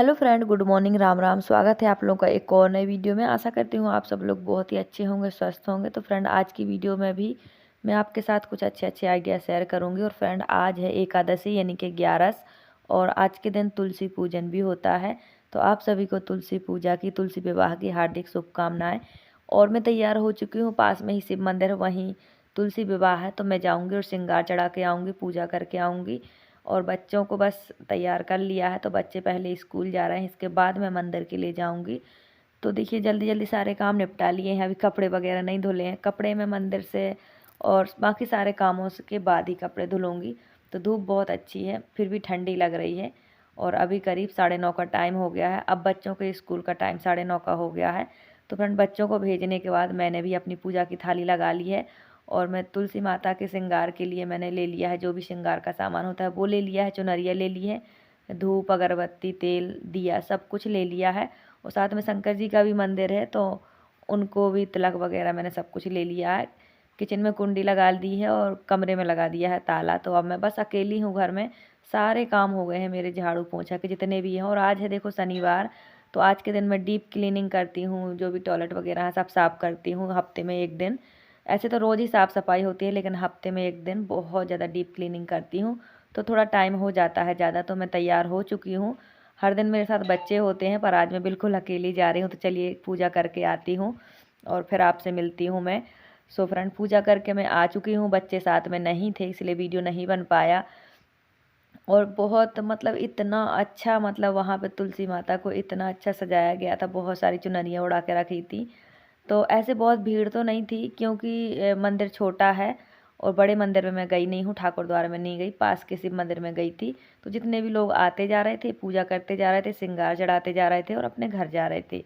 Hello friend, good morning, Ram Ram. स्वागत है आप लोगों का एक और नई वीडियो में। आशा करती हूँ आप सब लोग बहुत ही अच्छे होंगे, स्वस्थ होंगे। तो फ्रेंड, आज की वीडियो में भी मैं आपके साथ कुछ अच्छे अच्छे आइडिया शेयर करूँगी। और फ्रेंड, आज है एकादशी यानी कि 11, और आज के दिन तुलसी पूजन भी होता है। तो आप सभी को तुलसी पूजा की, तुलसी विवाह की हार्दिक शुभकामनाएँ। और मैं तैयार हो चुकी हूँ, पास में ही शिव मंदिर है, वहीं तुलसी विवाह है, तो मैं जाऊँगी और श्रृंगार चढ़ा के आऊँगी, पूजा करके आऊँगी। और बच्चों को बस तैयार कर लिया है, तो बच्चे पहले स्कूल जा रहे हैं, इसके बाद मैं मंदिर के लिए जाऊंगी। तो देखिए, जल्दी जल्दी सारे काम निपटा लिए हैं, अभी कपड़े वगैरह नहीं धुले हैं। कपड़े मैं मंदिर से और बाकी सारे कामों के बाद ही कपड़े धुलूँगी। तो धूप बहुत अच्छी है, फिर भी ठंडी लग रही है। और अभी करीब 9:30 का टाइम हो गया है। अब बच्चों के स्कूल का टाइम 9:30 का हो गया है। तो फ्रेंड, बच्चों को भेजने के बाद मैंने भी अपनी पूजा की थाली लगा ली है। और मैं तुलसी माता के श्रृंगार के लिए मैंने ले लिया है, जो भी श्रृंगार का सामान होता है वो ले लिया है। चुनरिया ले ली है, धूप, अगरबत्ती, तेल, दिया, सब कुछ ले लिया है। और साथ में शंकर जी का भी मंदिर है, तो उनको भी तिलक वगैरह मैंने सब कुछ ले लिया है। किचन में कुंडी लगा दी है और कमरे में लगा दिया है ताला। तो अब मैं बस अकेली हूँ घर में। सारे काम हो गए हैं मेरे, झाड़ू पोंछा के जितने भी हैं। और आज है देखो शनिवार, तो आज के दिन मैं डीप क्लीनिंग करती हूँ, जो भी टॉयलेट वगैरह है सब साफ़ करती हूँ हफ्ते में एक दिन। ऐसे तो रोज़ ही साफ़ सफाई होती है, लेकिन हफ्ते में एक दिन बहुत ज़्यादा डीप क्लीनिंग करती हूँ। तो थोड़ा टाइम हो जाता है ज़्यादा। तो मैं तैयार हो चुकी हूँ। हर दिन मेरे साथ बच्चे होते हैं, पर आज मैं बिल्कुल अकेली जा रही हूँ। तो चलिए पूजा करके आती हूँ और फिर आपसे मिलती हूँ मैं। सो फ्रेंड, पूजा करके मैं आ चुकी हूँ। बच्चे साथ में नहीं थे, इसलिए वीडियो नहीं बन पाया। और बहुत मतलब इतना अच्छा, मतलब वहाँ पे तुलसी माता को इतना अच्छा सजाया गया था, बहुत सारी चुनरियाँ उड़ा के रखी थी। तो ऐसे बहुत भीड़ तो नहीं थी, क्योंकि मंदिर छोटा है। और बड़े मंदिर में मैं गई नहीं हूँ, ठाकुर द्वारा में नहीं गई, पास के शिव मंदिर में गई थी। तो जितने भी लोग आते जा रहे थे, पूजा करते जा रहे थे, श्रृंगार चढ़ाते जा रहे थे और अपने घर जा रहे थे।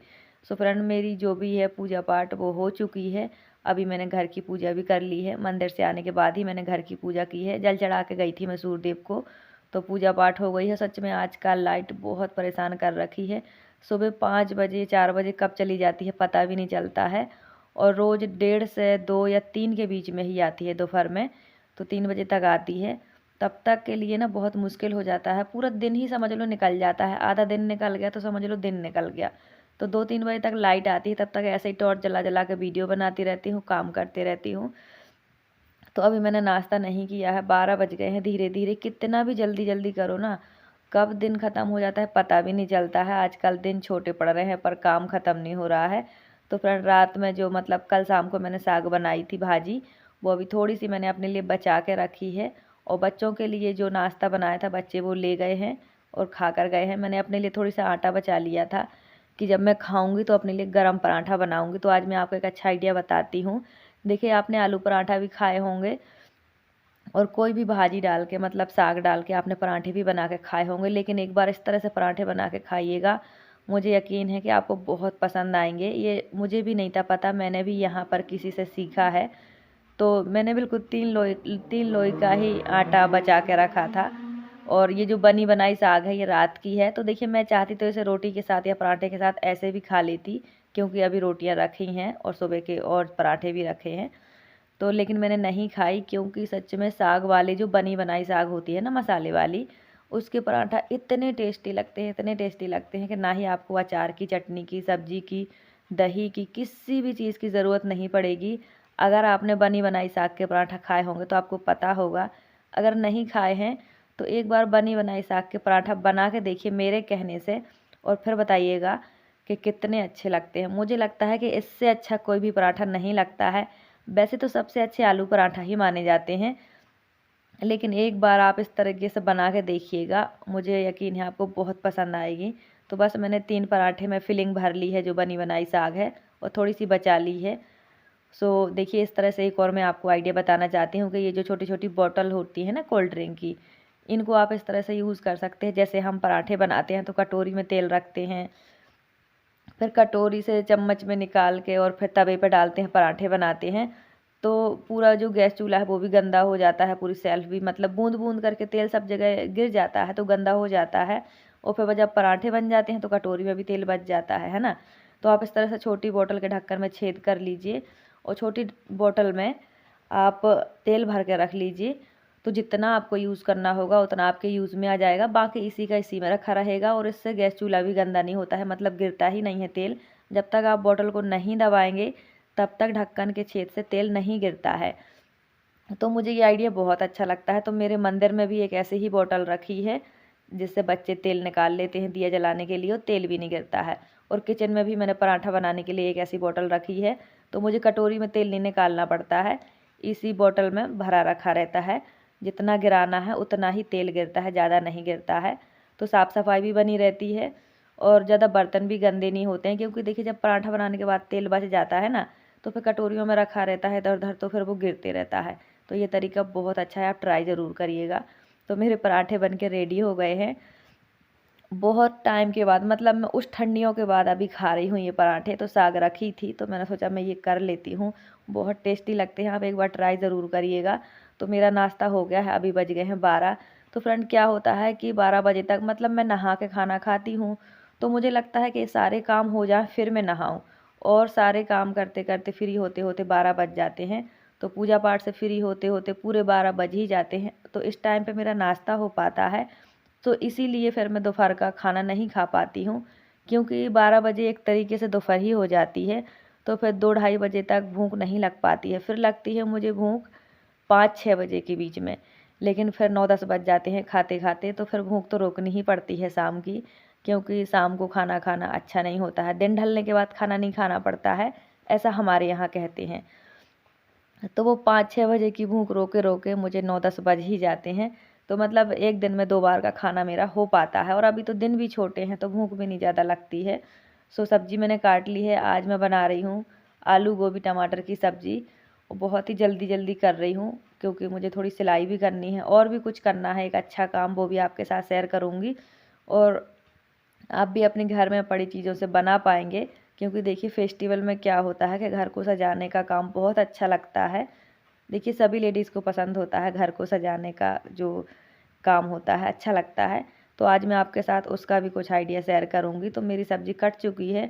सो फ्रेंड, मेरी जो भी है पूजा पाठ वो हो चुकी है। अभी मैंने घर की पूजा भी कर ली है। मंदिर से आने के बाद ही मैंने घर की पूजा की है। जल चढ़ा के गई थी मैं सूर्यदेव को। तो पूजा पाठ हो गई है। सच में आजकल लाइट बहुत परेशान कर रखी है। सुबह 5 बजे 4 बजे कब चली जाती है पता भी नहीं चलता है। और रोज़ 1:30 से 2 या 3 के बीच में ही आती है दोपहर में। तो 3 बजे तक आती है। तब तक के लिए ना बहुत मुश्किल हो जाता है, पूरा दिन ही समझ लो निकल जाता है। आधा दिन निकल गया तो समझ लो दिन निकल गया। तो 2-3 बजे तक लाइट आती है, तब तक ऐसे ही टॉर्च जला जला के वीडियो बनाती रहती हूँ, काम करते रहती हूँ। तो अभी मैंने नाश्ता नहीं किया है, 12 बज गए हैं। धीरे धीरे कितना भी जल्दी जल्दी करो ना, कब दिन ख़त्म हो जाता है पता भी नहीं चलता है। आजकल दिन छोटे पड़ रहे हैं पर काम ख़त्म नहीं हो रहा है। तो फ्रेंड, रात में जो मतलब कल शाम को मैंने साग बनाई थी भाजी, वो अभी थोड़ी सी मैंने अपने लिए बचा के रखी है। और बच्चों के लिए जो नाश्ता बनाया था, बच्चे वो ले गए हैं और खा कर गए हैं। मैंने अपने लिए थोड़ी सा आटा बचा लिया था कि जब मैं खाऊंगी तो अपने लिए गरम पराठा बनाऊंगी। तो आज मैं आपको एक अच्छा आइडिया बताती हूँ। देखिए, आपने आलू पराठा भी खाए होंगे, और कोई भी भाजी डाल के, मतलब साग डाल के आपने पराठे भी बना के खाए होंगे। लेकिन एक बार इस तरह से पराठे बना के खाइएगा, मुझे यकीन है कि आपको बहुत पसंद आएंगे। ये मुझे भी नहीं था पता, मैंने भी यहाँ पर किसी से सीखा है। तो मैंने बिल्कुल 3 लोई का ही आटा बचा के रखा था। और ये जो बनी बनाई साग है, ये रात की है। तो देखिए, मैं चाहती तो इसे रोटी के साथ या पराठे के साथ ऐसे भी खा लेती, क्योंकि अभी रोटियां रखी हैं और सुबह के और पराठे भी रखे हैं। तो लेकिन मैंने नहीं खाई, क्योंकि सच में साग वाले जो बनी बनाई साग होती है ना, मसाले वाली, उसके पराठा इतने टेस्टी लगते हैं, इतने टेस्टी लगते हैं कि ना ही आपको अचार की, चटनी की, सब्जी की, दही की, किसी भी चीज़ की ज़रूरत नहीं पड़ेगी। अगर आपने बनी बनाई साग के पराठा खाए होंगे तो आपको पता होगा। अगर नहीं खाए हैं तो एक बार बनी बनाई साग के पराठा बना के देखिए मेरे कहने से, और फिर बताइएगा कि कितने अच्छे लगते हैं। मुझे लगता है कि इससे अच्छा कोई भी पराठा नहीं लगता है। वैसे तो सबसे अच्छे आलू पराठा ही माने जाते हैं, लेकिन एक बार आप इस तरीके से बना के देखिएगा, मुझे यकीन है आपको बहुत पसंद आएगी। तो बस मैंने 3 पराठे में फिलिंग भर ली है, जो बनी बनाई साग है, और थोड़ी सी बचा ली है। सो देखिए, इस तरह से एक और मैं आपको आइडिया बताना चाहती हूँ कि ये जो छोटी छोटी बॉटल होती है ना कोल्ड ड्रिंक की, इनको आप इस तरह से यूज़ कर सकते हैं। जैसे हम पराठे बनाते हैं तो कटोरी में तेल रखते हैं, फिर कटोरी से चम्मच में निकाल के और फिर तवे पे डालते हैं, पराठे बनाते हैं। तो पूरा जो गैस चूल्हा है वो भी गंदा हो जाता है, पूरी सेल्फ भी, मतलब बूंद बूंद करके तेल सब जगह गिर जाता है, तो गंदा हो जाता है। और फिर जब पराठे बन जाते हैं तो कटोरी में भी तेल बच जाता है ना। तो आप इस तरह से छोटी बोतल के ढक्कन में छेद कर लीजिए, और छोटी बोतल में आप तेल भर के रख लीजिए। तो जितना आपको यूज़ करना होगा उतना आपके यूज़ में आ जाएगा, बाकी इसी का इसी में रखा रहेगा और इससे गैस चूल्हा भी गंदा नहीं होता है, मतलब गिरता ही नहीं है तेल। जब तक आप बॉटल को नहीं दबाएंगे तब तक ढक्कन के छेद से तेल नहीं गिरता है। तो मुझे ये आइडिया बहुत अच्छा लगता है। तो मेरे मंदिर में भी एक ऐसी ही बॉटल रखी है जिससे बच्चे तेल निकाल लेते हैं दिया जलाने के लिए और तेल भी नहीं गिरता है। और किचन में भी मैंने पराठा बनाने के लिए एक ऐसी बॉटल रखी है, तो मुझे कटोरी में तेल नहीं निकालना पड़ता है, इसी बॉटल में भरा रखा रहता है। जितना गिराना है उतना ही तेल गिरता है, ज़्यादा नहीं गिरता है। तो साफ़ सफाई भी बनी रहती है और ज़्यादा बर्तन भी गंदे नहीं होते हैं, क्योंकि देखिए जब पराठा बनाने के बाद तेल बच जाता है ना, तो फिर कटोरियों में रखा रहता है इधर उधर, तो फिर वो गिरते रहता है। तो ये तरीका बहुत अच्छा है, आप ट्राई ज़रूर करिएगा। तो मेरे पराठे बन के रेडी हो गए हैं बहुत टाइम के बाद, मतलब मैं उस ठंडियों के बाद अभी खा रही हूँ ये पराठे। तो साग रखी थी तो मैंने सोचा मैं ये कर लेती हूँ, बहुत टेस्टी लगते हैं, आप एक बार ट्राई ज़रूर करिएगा। तो मेरा नाश्ता हो गया है, अभी बज गए हैं 12। तो फ्रेंड क्या होता है कि 12 बजे तक मतलब मैं नहा के खाना खाती हूँ, तो मुझे लगता है कि सारे काम हो जाएँ फिर मैं नहाऊँ, और सारे काम करते करते फ्री होते होते 12 बज जाते हैं। तो पूजा पाठ से फ्री होते होते पूरे 12 बज ही जाते हैं, तो इस टाइम पे मेरा नाश्ता हो पाता है। तो इसीलिए फिर मैं दोपहर का खाना नहीं खा पाती हूँ, क्योंकि 12 बजे एक तरीके से दोपहर ही हो जाती है। तो फिर 2 ढाई बजे तक भूख नहीं लग पाती है, फिर लगती है मुझे भूख 5-6 बजे के बीच में। लेकिन फिर 9-10 बज जाते हैं खाते खाते, तो फिर भूख तो रोकनी ही पड़ती है शाम की, क्योंकि शाम को खाना खाना अच्छा नहीं होता है, दिन ढलने के बाद खाना नहीं खाना पड़ता है, ऐसा हमारे यहाँ कहते हैं। तो वो 5-6 बजे की भूख रोके रोके मुझे 9-10 बज ही जाते हैं। तो मतलब एक दिन में 2 बार का खाना मेरा हो पाता है, और अभी तो दिन भी छोटे हैं तो भूख भी नहीं ज़्यादा लगती है। सो सब्ज़ी मैंने काट ली है, आज मैं बना रही हूँ आलू गोभी टमाटर की सब्ज़ी। और बहुत ही जल्दी जल्दी कर रही हूँ, क्योंकि मुझे थोड़ी सिलाई भी करनी है और भी कुछ करना है एक अच्छा काम, वो भी आपके साथ शेयर करूँगी। और आप भी अपने घर में पड़ी चीज़ों से बना पाएंगे, क्योंकि देखिए फेस्टिवल में क्या होता है कि घर को सजाने का काम बहुत अच्छा लगता है। देखिए सभी लेडीज़ को पसंद होता है घर को सजाने का जो काम होता है, अच्छा लगता है। तो आज मैं आपके साथ उसका भी कुछ आइडिया शेयर करूँगी। तो मेरी सब्ज़ी कट चुकी है,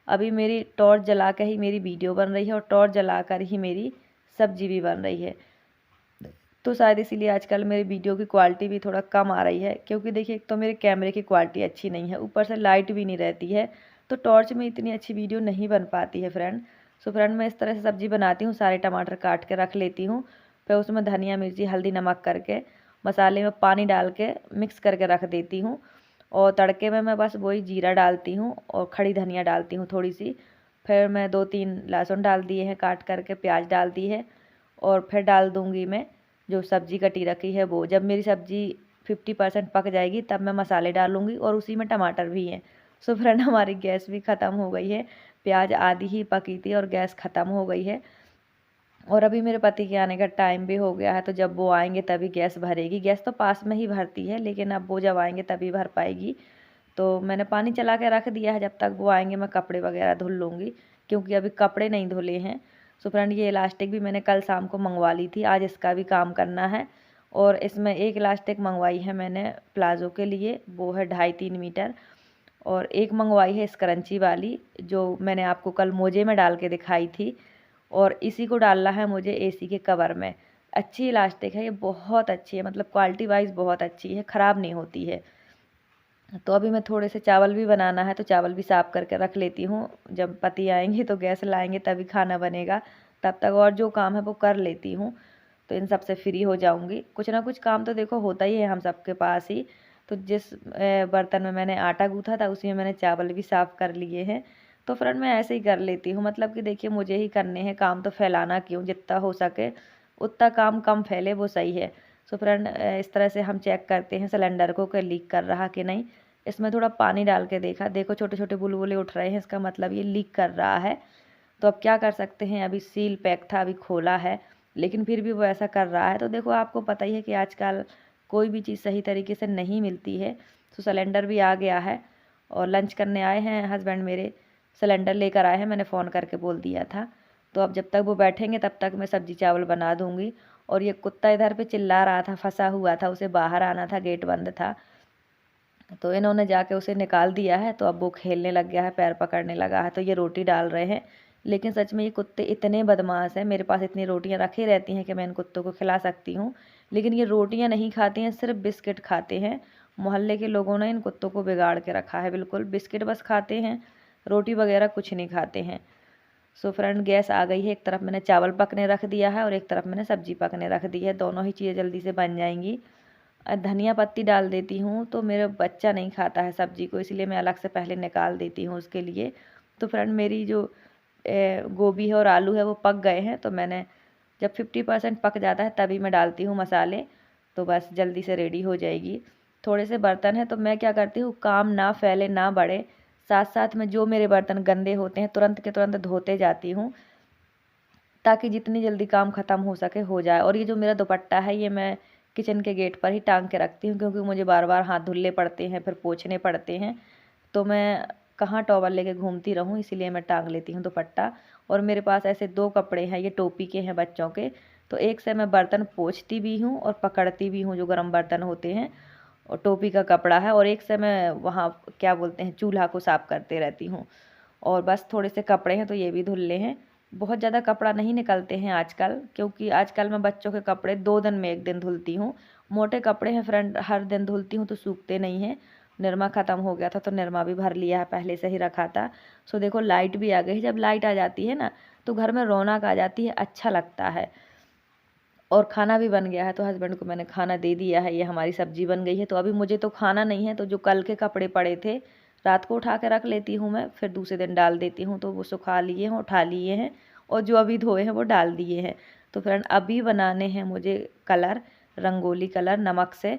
अभी मेरी टॉर्च जला के ही मेरी वीडियो बन रही है और टॉर्च जला कर ही मेरी सब्ज़ी भी बन रही है। तो शायद इसीलिए आजकल मेरी वीडियो की क्वालिटी भी थोड़ा कम आ रही है, क्योंकि देखिए एक तो मेरे कैमरे की क्वालिटी अच्छी नहीं है, ऊपर से लाइट भी नहीं रहती है, तो टॉर्च में इतनी अच्छी वीडियो नहीं बन पाती है फ्रेंड। सो फ्रेंड मैं इस तरह से सब्ज़ी बनाती हूँ, सारे टमाटर काट के रख लेती हूँ, फिर उसमें धनिया मिर्ची हल्दी नमक करके मसाले में पानी डाल के मिक्स करके रख देती हूँ। और तड़के में मैं बस वही जीरा डालती हूँ और खड़ी धनिया डालती हूँ थोड़ी सी, फिर मैं 2-3 लहसुन डाल दिए हैं काट करके, प्याज डाल दी है, और फिर डाल दूँगी मैं जो सब्ज़ी कटी रखी है वो। जब मेरी सब्ज़ी 50% पक जाएगी तब मैं मसाले डालूँगी, और उसी में टमाटर भी हैं। सो फ्रेंड हमारी गैस भी ख़त्म हो गई है, प्याज आधी ही पकी थी और गैस ख़त्म हो गई है। और अभी मेरे पति के आने का टाइम भी हो गया है, तो जब वो आएंगे तभी गैस भरेगी। गैस तो पास में ही भरती है, लेकिन अब वो जब आएंगे तभी भर पाएगी। तो मैंने पानी चला के रख दिया है, जब तक वो आएंगे मैं कपड़े वगैरह धुल लूँगी, क्योंकि अभी कपड़े नहीं धुले हैं। सो फ्रेंड ये इलास्टिक भी मैंने कल शाम को मंगवा ली थी, आज इसका भी काम करना है। और इसमें एक इलास्टिक मंगवाई है मैंने प्लाज़ो के लिए, वो है 2.5-3 मीटर। और एक मंगवाई है स्क्रंची वाली, जो मैंने आपको कल मोजे में डाल के दिखाई थी, और इसी को डालना है मुझे एसी के कवर में। अच्छी इलास्टिक है ये, बहुत अच्छी है, मतलब क्वालिटी वाइज बहुत अच्छी है, ख़राब नहीं होती है। तो अभी मैं थोड़े से चावल भी बनाना है, तो चावल भी साफ़ करके रख लेती हूँ, जब पति आएंगे तो गैस लाएंगे तभी खाना बनेगा, तब तक और जो काम है वो कर लेती हूँ। तो इन सब से फ्री हो जाऊँगी। कुछ ना कुछ काम तो देखो होता ही है हम सबके पास ही। तो जिस बर्तन में मैंने आटा गूँथा था उसी में मैंने चावल भी साफ़ कर लिए हैं। तो फ्रेंड मैं ऐसे ही कर लेती हूँ, मतलब कि देखिए मुझे ही करने हैं काम, तो फैलाना क्यों, जितना हो सके उतना काम कम फैले वो सही है। सो फ्रेंड इस तरह से हम चेक करते हैं सिलेंडर को कि लीक कर रहा कि नहीं। इसमें थोड़ा पानी डाल के देखा, देखो छोटे छोटे बुलबुले उठ रहे हैं, इसका मतलब ये लीक कर रहा है। तो अब क्या कर सकते हैं, अभी सील पैक था अभी खोला है, लेकिन फिर भी वो ऐसा कर रहा है। तो देखो आपको पता ही है कि आजकल कोई भी चीज़ सही तरीके से नहीं मिलती है। तो सिलेंडर भी आ गया है, और लंच करने आए हैं हस्बैंड मेरे, सिलेंडर लेकर आए हैं, मैंने फ़ोन करके बोल दिया था। तो अब जब तक वो बैठेंगे तब तक मैं सब्ज़ी चावल बना दूँगी। और ये कुत्ता इधर पे चिल्ला रहा था, फंसा हुआ था, उसे बाहर आना था, गेट बंद था, तो इन्होंने जाके उसे निकाल दिया है। तो अब वो खेलने लग गया है, पैर पकड़ने लगा है, तो ये रोटी डाल रहे हैं। लेकिन सच में ये कुत्ते इतने बदमाश हैं, मेरे पास इतनी रोटियां रखी रहती हैं कि मैं इन कुत्तों को खिला सकती हूँ, लेकिन ये रोटियां नहीं खाते हैं, सिर्फ बिस्किट खाते हैं। मोहल्ले के लोगों ने इन कुत्तों को बिगाड़ के रखा है, बिल्कुल बिस्किट बस खाते हैं, रोटी वगैरह कुछ नहीं खाते हैं। सो फ्रेंड गैस आ गई है, एक तरफ मैंने चावल पकने रख दिया है और एक तरफ मैंने सब्जी पकने रख दी है, दोनों ही चीज़ें जल्दी से बन जाएंगी। धनिया पत्ती डाल देती हूँ, तो मेरा बच्चा नहीं खाता है सब्जी को, इसलिए मैं अलग से पहले निकाल देती हूँ उसके लिए। तो फ्रेंड मेरी जो गोभी है और आलू है वो पक गए हैं, तो मैंने जब 50% पक जाता है तभी मैं डालती हूँ मसाले, तो बस जल्दी से रेडी हो जाएगी। थोड़े से बर्तन हैं तो मैं क्या करती हूँ, काम ना फैले ना बढ़े, साथ साथ में जो मेरे बर्तन गंदे होते हैं तुरंत के तुरंत धोते जाती हूँ, ताकि जितनी जल्दी काम ख़त्म हो सके हो जाए। और ये जो मेरा दुपट्टा है ये मैं किचन के गेट पर ही टांग के रखती हूँ, क्योंकि मुझे बार बार हाथ धुलने पड़ते हैं, फिर पोंछने पड़ते हैं, तो मैं कहाँ टॉवल लेके घूमती रहूँ, इसीलिए मैं टांग लेती हूँ दुपट्टा। और मेरे पास ऐसे 2 कपड़े हैं, ये टोपी के हैं बच्चों के, तो एक से मैं बर्तन पोंछती भी हूँ और पकड़ती भी हूँ, जो गर्म बर्तन होते हैं, और टोपी का कपड़ा है, और एक से मैं वहाँ क्या बोलते हैं चूल्हा को साफ़ करते रहती हूँ। और बस थोड़े से कपड़े हैं तो ये भी धुल हैं। बहुत ज़्यादा कपड़ा नहीं निकलते हैं आजकल, क्योंकि आजकल मैं बच्चों के कपड़े 2 दिन में 1 दिन धुलती हूँ। मोटे कपड़े हैं फ्रेंड, हर दिन धुलती हूँ तो सूखते नहीं हैं। निरमा ख़त्म हो गया था तो निरमा भी भर लिया है, पहले से ही रखा था। सो देखो लाइट भी आ गई है, जब लाइट आ जाती है ना तो घर में रौनक आ जाती है, अच्छा लगता है। और खाना भी बन गया है, तो हस्बैंड को मैंने खाना दे दिया है, ये हमारी सब्जी बन गई है। तो अभी मुझे तो खाना नहीं है, तो जो कल के कपड़े पड़े थे रात को उठा के रख लेती हूँ मैं, फिर दूसरे दिन डाल देती हूँ, तो वो सुखा लिए हैं, उठा लिए हैं, और जो अभी धोए हैं वो डाल दिए हैं। तो फ्रेंड अभी बनाने हैं मुझे कलर, रंगोली कलर नमक से,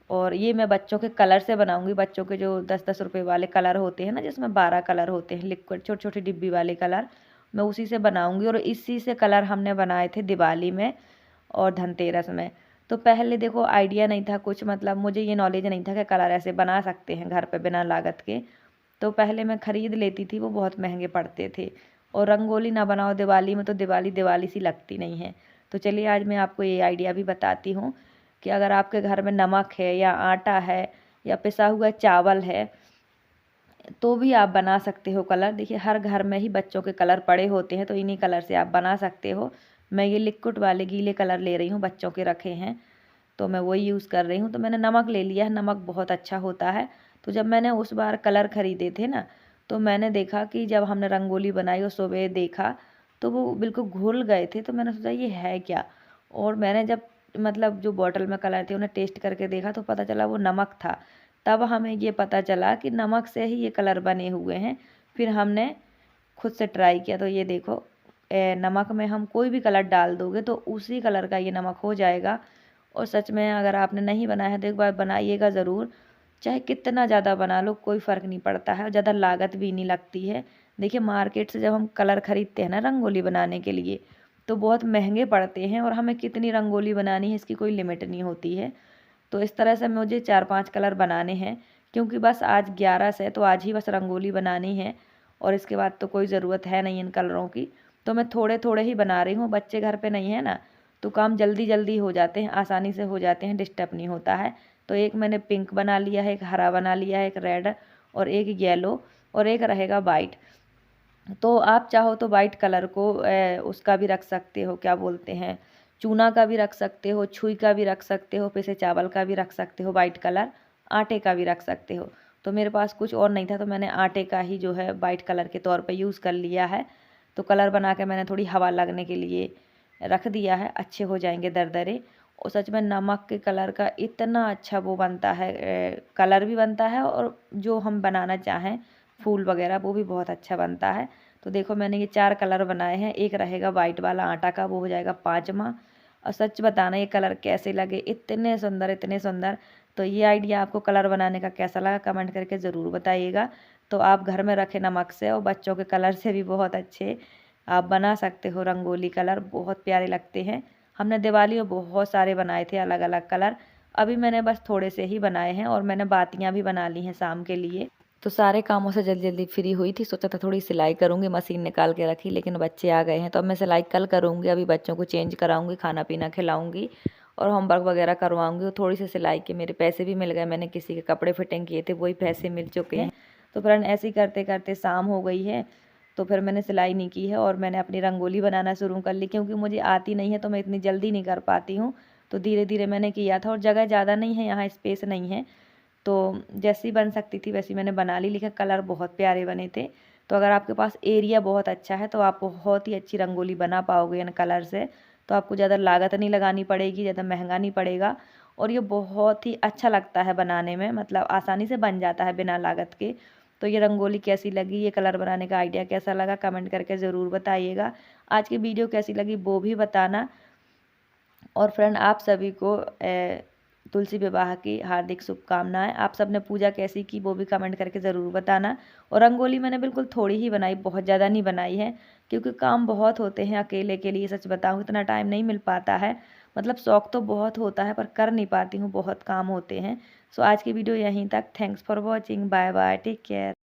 और ये मैं बच्चों के कलर से बनाऊंगी। बच्चों के जो 10-10 रुपये वाले कलर होते हैं ना, जिसमें 12 कलर होते हैं लिक्विड, छोटी छोटी डिब्बी वाले कलर, मैं उसी से बनाऊंगी। और इसी से कलर हमने बनाए थे दिवाली में और धनतेरस में। तो पहले देखो आइडिया नहीं था कुछ, मतलब मुझे ये नॉलेज नहीं था कि कलर ऐसे बना सकते हैं घर पे बिना लागत के। तो पहले मैं ख़रीद लेती थी, वो बहुत महंगे पड़ते थे। और रंगोली ना बनाओ दिवाली में तो दिवाली दिवाली सी लगती नहीं है। तो चलिए आज मैं आपको ये आइडिया भी बताती हूँ कि अगर आपके घर में नमक है या आटा है या पिसा हुआ चावल है, तो भी आप बना सकते हो कलर। देखिए हर घर में ही बच्चों के कलर पड़े होते हैं, तो इन्हीं कलर से आप बना सकते हो। मैं ये लिक्विड वाले गीले कलर ले रही हूँ, बच्चों के रखे हैं तो मैं वही यूज़ कर रही हूँ। तो मैंने नमक ले लिया है, नमक बहुत अच्छा होता है। तो जब मैंने उस बार कलर ख़रीदे थे ना, तो मैंने देखा कि जब हमने रंगोली बनाई और सुबह देखा तो वो बिल्कुल घुल गए थे, तो मैंने सोचा ये है क्या। और मैंने जब मतलब जो बॉटल में कलर थे उन्हें टेस्ट करके देखा तो पता चला वो नमक था। तब हमें ये पता चला कि नमक से ही ये कलर बने हुए हैं। फिर हमने खुद से ट्राई किया, तो ये देखो नमक में हम कोई भी कलर डाल दोगे तो उसी कलर का ये नमक हो जाएगा। और सच में अगर आपने नहीं बनाया है तो एक बार बनाइएगा ज़रूर, चाहे कितना ज़्यादा बना लो कोई फ़र्क नहीं पड़ता है, और ज़्यादा लागत भी नहीं लगती है। देखिए मार्केट से जब हम कलर ख़रीदते हैं ना रंगोली बनाने के लिए, तो बहुत महंगे पड़ते हैं, और हमें कितनी रंगोली बनानी है इसकी कोई लिमिट नहीं होती है। तो इस तरह से मुझे 4-5 कलर बनाने हैं, क्योंकि बस आज 11 है तो आज ही बस रंगोली बनानी है, और इसके बाद तो कोई ज़रूरत है नहीं इन कलरों की। तो मैं थोड़े थोड़े ही बना रही हूँ, बच्चे घर पे नहीं है ना, तो काम जल्दी जल्दी हो जाते हैं, आसानी से हो जाते हैं, डिस्टर्ब नहीं होता है। तो एक मैंने पिंक बना लिया है, एक हरा बना लिया है, एक रेड और एक येलो, और एक रहेगा वाइट। तो आप चाहो तो वाइट कलर को उसका भी रख सकते हो, क्या बोलते हैं, चूना का भी रख सकते हो, छुई का भी रख सकते हो, पिसे चावल का भी रख सकते हो वाइट कलर, आटे का भी रख सकते हो। तो मेरे पास कुछ और नहीं था तो मैंने आटे का ही जो है वाइट कलर के तौर पे यूज़ कर लिया है। तो कलर बना के मैंने थोड़ी हवा लगने के लिए रख दिया है, अच्छे हो जाएंगे दरदरे। और सच में नमक के कलर का इतना अच्छा वो बनता है, कलर भी बनता है, और जो हम बनाना चाहें फूल वगैरह वो भी बहुत अच्छा बनता है। तो देखो मैंने ये 4 कलर बनाए हैं, एक रहेगा वाइट वाला आटा का, वो हो जाएगा 5वां। और सच बताना ये कलर कैसे लगे, इतने सुंदर इतने सुंदर। तो ये आइडिया आपको कलर बनाने का कैसा लगा कमेंट करके ज़रूर बताइएगा। तो आप घर में रखें नमक से, और बच्चों के कलर से भी बहुत अच्छे आप बना सकते हो रंगोली कलर, बहुत प्यारे लगते हैं। हमने दिवाली में बहुत सारे बनाए थे अलग अलग कलर, अभी मैंने बस थोड़े से ही बनाए हैं, और मैंने बातियाँ भी बना ली हैं शाम के लिए। तो सारे कामों से जल्दी जल्दी फ्री हुई थी, सोचा था थोड़ी सिलाई करूँगी, मशीन निकाल के रखी, लेकिन बच्चे आ गए हैं तो अब मैं सिलाई कल करूँगी। अभी बच्चों को चेंज कराऊँगी, खाना पीना खिलाऊँगी और होमवर्क वगैरह करवाऊँगी। और थोड़ी सी सिलाई के मेरे पैसे भी मिल गए, मैंने किसी के कपड़े फिटिंग किए थे वही पैसे मिल चुके हैं। तो फ्रेंड ऐसे ही करते करते शाम हो गई है, तो फिर मैंने सिलाई नहीं की है और मैंने अपनी रंगोली बनाना शुरू कर ली, क्योंकि मुझे आती नहीं है तो मैं इतनी जल्दी नहीं कर पाती हूँ। तो धीरे धीरे मैंने किया था। और जगह ज़्यादा नहीं है, यहाँ स्पेस नहीं है, तो जैसी बन सकती थी वैसी मैंने बना ली। लेकिन कलर बहुत प्यारे बने थे। तो अगर आपके पास एरिया बहुत अच्छा है तो आप बहुत ही अच्छी रंगोली बना पाओगे इन कलर से। तो आपको ज़्यादा लागत नहीं लगानी पड़ेगी, ज़्यादा महंगा नहीं पड़ेगा, और ये बहुत ही अच्छा लगता है बनाने में, मतलब आसानी से बन जाता है बिना लागत के। तो ये रंगोली कैसी लगी, ये कलर बनाने का आइडिया कैसा लगा, कमेंट करके ज़रूर बताइएगा। आज की वीडियो कैसी लगी वो भी बताना। और फ्रेंड, आप सभी को तुलसी विवाह की हार्दिक शुभकामनाएं। आप सब ने पूजा कैसी की वो भी कमेंट करके ज़रूर बताना। और रंगोली मैंने बिल्कुल थोड़ी ही बनाई, बहुत ज़्यादा नहीं बनाई है, क्योंकि काम बहुत होते हैं अकेले के लिए। सच बताऊँ इतना टाइम नहीं मिल पाता है, मतलब शौक़ तो बहुत होता है पर कर नहीं पाती हूँ, बहुत काम होते हैं। सो आज की वीडियो यहीं तक। Thanks for watching, bye bye, take care.